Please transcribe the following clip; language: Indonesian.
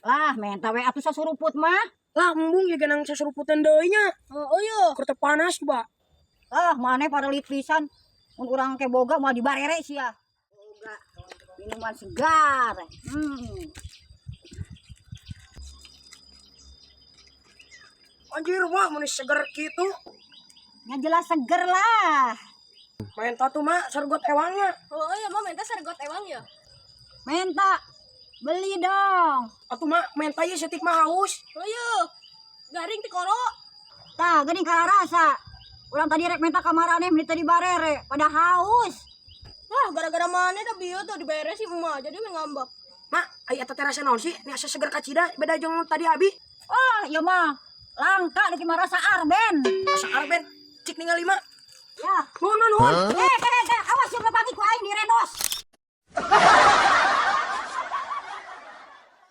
Lah, menta we atuh sasuruput mah. Lah embung ya ganang saseruputan deui nya. Oh iya. Keur teu panas coba. Ah, maneh pada lit pisan. Mun urang ke boga mau dibarere sia. Boga minuman segar. Anjir mah mun seger kitu. Ya jelas seger lah. Main tatu mah sergot ewangnya. Oh iya mah minta sergot ewang ya. Menta beli dong. Atuh mah main tanya setik mah haus. Oh iya. Garing ti koro. Tah, geuning karasa. Urang tadi rek menta kamarane beli tadi barere, pada haus. Wah, gara-gara mana dah bieu tuh diberes si emak jadi ngambek. Mak, aya eta terasa naon sih? Ini asa seger kacida beda jeung tadi abi. Oh, iya mah. Langka di marasa arben. Asa arben cik ningali mah. Ya. Nuhun nuhun. Awas siapa pagi ku aing di redos.